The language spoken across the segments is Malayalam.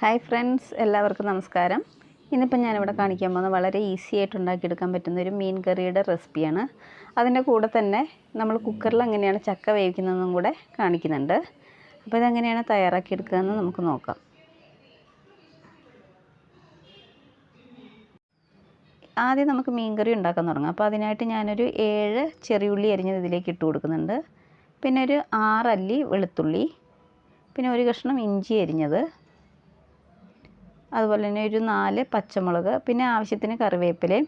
ഹായ് ഫ്രണ്ട്സ്, എല്ലാവർക്കും നമസ്കാരം. ഇന്നിപ്പോൾ ഞാനിവിടെ കാണിക്കാൻ പോകുന്നത് വളരെ ഈസി ആയിട്ട് ഉണ്ടാക്കിയെടുക്കാൻ പറ്റുന്ന ഒരു മീൻ കറിയുടെ റെസിപ്പിയാണ്. അതിൻ്റെ കൂടെ തന്നെ നമ്മൾ കുക്കറിൽ എങ്ങനെയാണ് ചക്ക വേവിക്കുന്നതെന്നും കൂടെ കാണിക്കുന്നുണ്ട്. അപ്പോൾ ഇതെങ്ങനെയാണ് തയ്യാറാക്കിയെടുക്കുകയെന്ന് നമുക്ക് നോക്കാം. ആദ്യം നമുക്ക് മീൻ കറി ഉണ്ടാക്കാൻ തുടങ്ങാം. അപ്പോൾ അതിനായിട്ട് ഞാനൊരു 7 ചെറിയുള്ളി അരിഞ്ഞത് ഇതിലേക്ക് ഇട്ട് കൊടുക്കുന്നുണ്ട്. പിന്നെ ഒരു 6 അല്ലി വെളുത്തുള്ളി, പിന്നെ ഒരു കഷ്ണം ഇഞ്ചി അരിഞ്ഞത്, അതുപോലെ തന്നെ ഒരു 4 പച്ചമുളക്, പിന്നെ ആവശ്യത്തിന് കറിവേപ്പിലയും,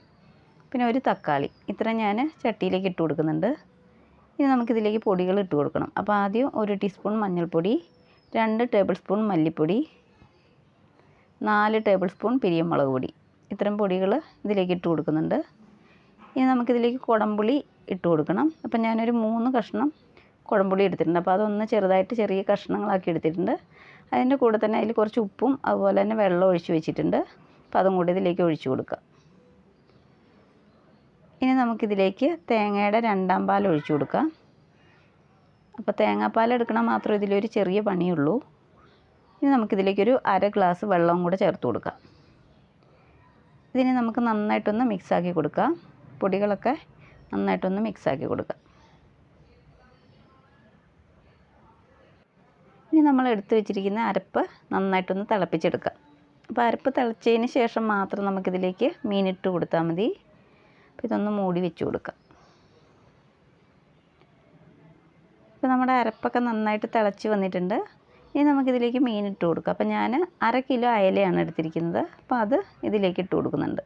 പിന്നെ ഒരു തക്കാളി. ഇത്ര ഞാൻ ചട്ടിയിലേക്ക് ഇട്ട് കൊടുക്കുന്നുണ്ട്. ഇനി നമുക്കിതിലേക്ക് പൊടികൾ ഇട്ട് കൊടുക്കണം. അപ്പോൾ ആദ്യം 1 ടീസ്പൂൺ മഞ്ഞൾപ്പൊടി, 2 ടേബിൾ സ്പൂൺ മല്ലിപ്പൊടി, 4 ടേബിൾ സ്പൂൺ പിരിയമുളക് പൊടി. ഇത്തരം പൊടികൾ ഇതിലേക്ക് ഇട്ട് കൊടുക്കുന്നുണ്ട്. ഇനി നമുക്കിതിലേക്ക് കുടംപുളി ഇട്ട് കൊടുക്കണം. അപ്പം ഞാനൊരു 3 കഷ്ണം കുടംപുളി എടുത്തിട്ടുണ്ട്. അപ്പോൾ അതൊന്ന് ചെറുതായിട്ട് ചെറിയ കഷ്ണങ്ങളാക്കി എടുത്തിട്ടുണ്ട്. അതിൻ്റെ കൂടെ തന്നെ അതിൽ കുറച്ച് ഉപ്പും അതുപോലെ തന്നെ വെള്ളം ഒഴിച്ച് വെച്ചിട്ടുണ്ട്. അപ്പോൾ അതും കൂടി ഇതിലേക്ക് ഒഴിച്ചു കൊടുക്കുക. ഇനി നമുക്കിതിലേക്ക് തേങ്ങയുടെ 2ാം പാൽ ഒഴിച്ചു കൊടുക്കാം. അപ്പോൾ തേങ്ങാപ്പാൽ എടുക്കണം മാത്രമേ ഇതിലൊരു ചെറിയ പണിയുള്ളൂ. ഇനി നമുക്കിതിലേക്കൊരു 1/2 ഗ്ലാസ് വെള്ളവും കൂടെ ചേർത്ത് കൊടുക്കാം. ഇതിന് നമുക്ക് നന്നായിട്ടൊന്ന് മിക്സാക്കി കൊടുക്കാം. പൊടികളൊക്കെ നന്നായിട്ടൊന്ന് മിക്സാക്കി കൊടുക്കാം. ഇനി നമ്മൾ എടുത്ത് വെച്ചിരിക്കുന്ന അരപ്പ് നന്നായിട്ടൊന്ന് തിളപ്പിച്ചെടുക്കാം. അപ്പോൾ അരപ്പ് തിളച്ചതിന് ശേഷം മാത്രം നമുക്കിതിലേക്ക് മീനിട്ട് കൊടുത്താൽ മതി. അപ്പോൾ ഇതൊന്ന് മൂടി വെച്ച് കൊടുക്കാം. ഇപ്പോൾ നമ്മുടെ അരപ്പൊക്കെ നന്നായിട്ട് തിളച്ച് വന്നിട്ടുണ്ട്. ഇനി നമുക്കിതിലേക്ക് മീനിട്ട് കൊടുക്കാം. അപ്പോൾ ഞാൻ 1/2 കിലോ അയലയാണ് എടുത്തിരിക്കുന്നത്. അപ്പോൾ അത് ഇതിലേക്ക് ഇട്ട് കൊടുക്കുന്നുണ്ട്.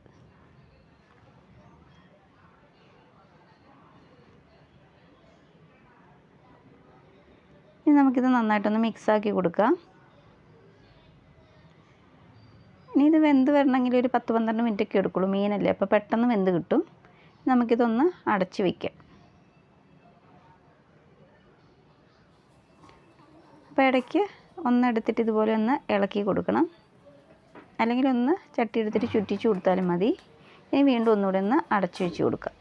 ഇനി നമുക്കിത് നന്നായിട്ടൊന്ന് മിക്സാക്കി കൊടുക്കാം. ഇനി ഇത് വെന്ത് വരണമെങ്കിൽ ഒരു 10-12 മിനിറ്റൊക്കെ എടുക്കുള്ളൂ. മീനല്ലേ, അപ്പോൾ പെട്ടെന്ന് വെന്ത് കിട്ടും. നമുക്കിതൊന്ന് അടച്ച് വയ്ക്കാം. അപ്പോൾ ഇടയ്ക്ക് എടുത്തിട്ട് ഇതുപോലെ ഒന്ന് ഇളക്കി കൊടുക്കണം. അല്ലെങ്കിൽ ഒന്ന് ചട്ടി എടുത്തിട്ട് ചുറ്റിച്ച് കൊടുത്താലും മതി. ഇനി വീണ്ടും ഒന്നുകൂടെ ഒന്ന് അടച്ച് വെച്ച് കൊടുക്കാം.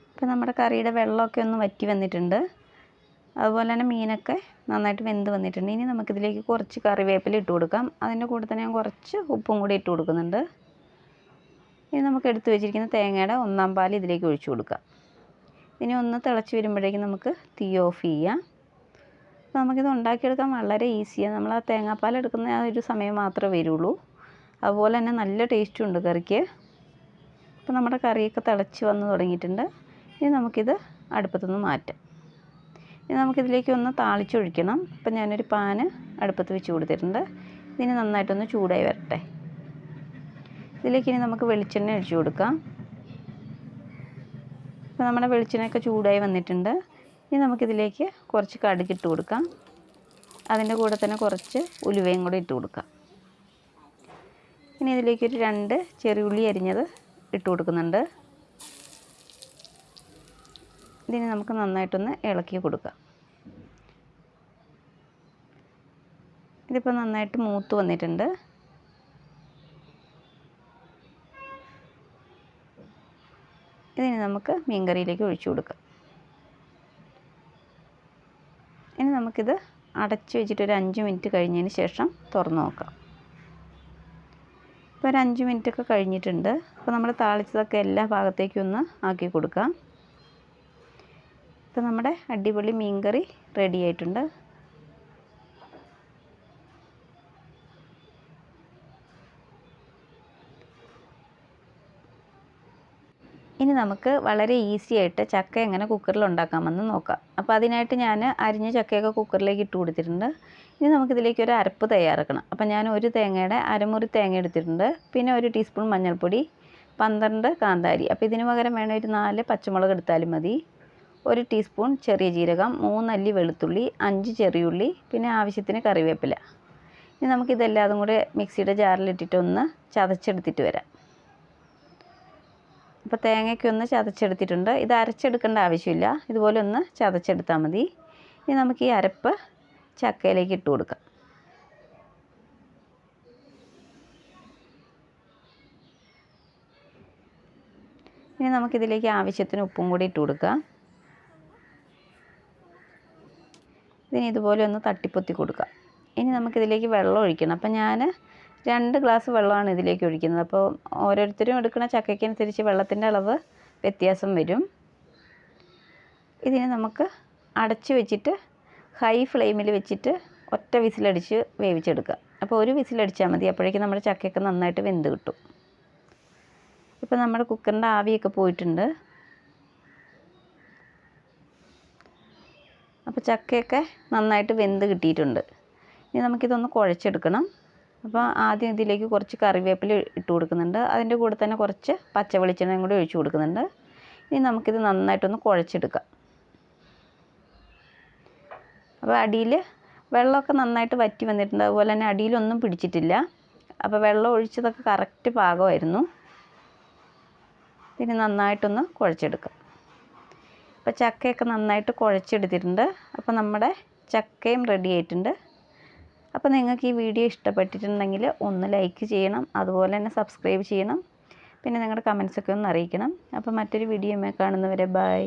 ഇപ്പോൾ നമ്മുടെ കറിയുടെ വെള്ളമൊക്കെ ഒന്ന് വറ്റി വന്നിട്ടുണ്ട്. അതുപോലെ തന്നെ മീനൊക്കെ നന്നായിട്ട് വെന്ത് വന്നിട്ടുണ്ട്. ഇനി നമുക്കിതിലേക്ക് കുറച്ച് കറിവേപ്പില ഇട്ട് കൊടുക്കാം. അതിൻ്റെ കൂടെ തന്നെ ഞാൻ കുറച്ച് ഉപ്പും കൂടി ഇട്ട് കൊടുക്കുന്നുണ്ട്. ഇനി നമുക്ക് എടുത്ത് വെച്ചിരിക്കുന്ന തേങ്ങയുടെ 1ാം പാൽ ഇതിലേക്ക് ഒഴിച്ചു കൊടുക്കാം. ഇനി ഒന്ന് തിളച്ച് വരുമ്പോഴേക്കും നമുക്ക് തീ ഓഫ് ചെയ്യാം. അപ്പോൾ നമുക്കിത് ഉണ്ടാക്കിയെടുക്കാൻ വളരെ ഈസിയാണ്. നമ്മൾ ആ തേങ്ങാപ്പാൽ എടുക്കുന്ന ആ ഒരു സമയം മാത്രമേ വരുള്ളൂ. അതുപോലെ തന്നെ നല്ല ടേസ്റ്റും ഉണ്ട് കറിക്ക്. അപ്പോൾ നമ്മുടെ കറിയൊക്കെ തിളച്ച് വന്ന് തുടങ്ങിയിട്ടുണ്ട്. ഇനി നമുക്കിത് അടുപ്പത്തുനിന്ന് മാറ്റാം. ഇനി നമുക്കിതിലേക്ക് ഒന്ന് താളിച്ചൊഴിക്കണം. അപ്പം ഞാനൊരു പാന് അടുപ്പത്ത് വെച്ച് കൊടുത്തിട്ടുണ്ട്. ഇതിന് നന്നായിട്ടൊന്ന് ചൂടായി വരട്ടെ. ഇതിലേക്ക് ഇനി നമുക്ക് വെളിച്ചെണ്ണ ഒഴിച്ച് കൊടുക്കാം. അപ്പോൾ നമ്മുടെ വെളിച്ചെണ്ണയൊക്കെ ചൂടായി വന്നിട്ടുണ്ട്. ഇനി നമുക്കിതിലേക്ക് കുറച്ച് കടുകിട്ട് കൊടുക്കാം. അതിൻ്റെ കൂടെ തന്നെ കുറച്ച് ഉലുവയും കൂടെ ഇട്ട് കൊടുക്കാം. ഇനി ഇതിലേക്കൊരു 2 ചെറിയുള്ളി അരിഞ്ഞത് ഇട്ട് കൊടുക്കുന്നുണ്ട്. ഇതിന് നമുക്ക് നന്നായിട്ടൊന്ന് ഇളക്കി കൊടുക്കാം. ഇതിപ്പോൾ നന്നായിട്ട് മൂത്ത് വന്നിട്ടുണ്ട്. ഇതിന് നമുക്ക് മീൻകറിയിലേക്ക് ഒഴിച്ചു കൊടുക്കാം. ഇനി നമുക്കിത് അടച്ച് വെച്ചിട്ടൊരു 5 മിനിറ്റ് കഴിഞ്ഞതിന് ശേഷം തുറന്ന് നോക്കാം. ഇപ്പോൾ ഒരു 5 മിനിറ്റൊക്കെ കഴിഞ്ഞിട്ടുണ്ട്. അപ്പോൾ നമ്മൾ താളിച്ചതൊക്കെ എല്ലാ ഭാഗത്തേക്കും ഒന്ന് ആക്കി കൊടുക്കാം. ഇപ്പോൾ നമ്മുടെ അടിപൊളി മീൻകറി റെഡി ആയിട്ടുണ്ട്. ഇനി നമുക്ക് വളരെ ഈസി ആയിട്ട് ചക്ക എങ്ങനെ കുക്കറിൽ ഉണ്ടാക്കാമെന്ന് നോക്കാം. അപ്പോൾ അതിനായിട്ട് ഞാൻ അരിഞ്ഞ ചക്കയൊക്കെ കുക്കറിലേക്ക് ഇട്ട് കൊടുത്തിട്ടുണ്ട്. ഇനി നമുക്കിതിലേക്ക് ഒരു അരപ്പ് തയ്യാറാക്കണം. അപ്പോൾ ഞാൻ ഒരു തേങ്ങയുടെ അരമുറി തേങ്ങ എടുത്തിട്ടുണ്ട്. പിന്നെ 1 ടീസ്പൂൺ മഞ്ഞൾപ്പൊടി, 12 കാന്താരി. അപ്പോൾ ഇതിന് പകരം വേണേൽ ഒരു 4 പച്ചമുളക് എടുത്താലും മതി. 1 ടീസ്പൂൺ ചെറിയ ജീരകം, 3 അല്ലി വെളുത്തുള്ളി, 5 ചെറിയുള്ളി, പിന്നെ ആവശ്യത്തിന് കറിവേപ്പില. ഇനി നമുക്കിതെല്ലാതും കൂടെ മിക്സിയുടെ ജാറിലിട്ടിട്ടൊന്ന് ചതച്ചെടുത്തിട്ട് വരാം. അപ്പോൾ തേങ്ങയ്ക്ക് ഒന്ന് ചതച്ചെടുത്തിട്ടുണ്ട്. ഇത് അരച്ചെടുക്കേണ്ട ആവശ്യമില്ല. ഇതുപോലെ ഒന്ന് ചതച്ചെടുത്താൽ മതി. ഇനി നമുക്ക് ഈ അരപ്പ് ചക്കയിലേക്ക് ഇട്ട് കൊടുക്കാം. ഇനി നമുക്കിതിലേക്ക് ആവശ്യത്തിന് ഉപ്പും കൂടി ഇട്ട് കൊടുക്കാം. ഇതിന് ഇതുപോലെ ഒന്ന് തട്ടിപ്പൊത്തി കൊടുക്കുക. ഇനി നമുക്കിതിലേക്ക് വെള്ളം ഒഴിക്കണം. അപ്പോൾ ഞാൻ 2 ഗ്ലാസ് വെള്ളമാണ് ഇതിലേക്ക് ഒഴിക്കുന്നത്. അപ്പോൾ ഓരോരുത്തരും എടുക്കുന്ന ചക്കയ്ക്കനുസരിച്ച് വെള്ളത്തിൻ്റെ അളവ് വ്യത്യാസം വരും. ഇതിന് നമുക്ക് അടച്ച് വെച്ചിട്ട് ഹൈ ഫ്ലെയിമിൽ വെച്ചിട്ട് ഒറ്റ വിസിലടിച്ച് വേവിച്ചെടുക്കുക. അപ്പോൾ ഒരു വിസിലടിച്ചാൽ മതി. അപ്പോഴേക്കും നമ്മുടെ ചക്കയൊക്കെ നന്നായിട്ട് വെന്ത് കിട്ടും. ഇപ്പോൾ നമ്മുടെ കുക്കറിൻ്റെ ആവിയൊക്കെ പോയിട്ടുണ്ട്. അപ്പോൾ ചക്കയൊക്കെ നന്നായിട്ട് വെന്ത് കിട്ടിയിട്ടുണ്ട്. ഇനി നമുക്കിതൊന്ന് കുഴച്ചെടുക്കണം. അപ്പോൾ ആദ്യം ഇതിലേക്ക് കുറച്ച് കറിവേപ്പില ഇട്ട് കൊടുക്കുന്നുണ്ട്. അതിൻ്റെ കൂടെ തന്നെ കുറച്ച് പച്ച വെളിച്ചെണ്ണയും കൂടി ഒഴിച്ച് കൊടുക്കുന്നുണ്ട്. ഇനി നമുക്കിത് നന്നായിട്ടൊന്ന് കുഴച്ചെടുക്കാം. അപ്പോൾ അടിയിൽ വെള്ളമൊക്കെ നന്നായിട്ട് വറ്റി വന്നിട്ടുണ്ട്. അതുപോലെ തന്നെ അടിയിലൊന്നും പിടിച്ചിട്ടില്ല. അപ്പോൾ വെള്ളം ഒഴിച്ചതൊക്കെ കറക്റ്റ് പാകമായിരുന്നു. ഇനി നന്നായിട്ടൊന്ന് കുഴച്ചെടുക്കാം. അപ്പോൾ ചക്കയൊക്കെ നന്നായിട്ട് കുഴച്ചെടുത്തിട്ടുണ്ട്. അപ്പോൾ നമ്മുടെ ചക്കയും റെഡി ആയിട്ടുണ്ട്. അപ്പോൾ നിങ്ങൾക്ക് ഈ വീഡിയോ ഇഷ്ടപ്പെട്ടിട്ടുണ്ടെങ്കിൽ ഒന്ന് ലൈക്ക് ചെയ്യണം. അതുപോലെ തന്നെ സബ്സ്ക്രൈബ് ചെയ്യണം. പിന്നെ നിങ്ങളുടെ കമൻസൊക്കെ ഒന്ന് അറിയിക്കണം. അപ്പോൾ മറ്റൊരു വീഡിയോയുമായി കാണുന്നവരെ ബൈ.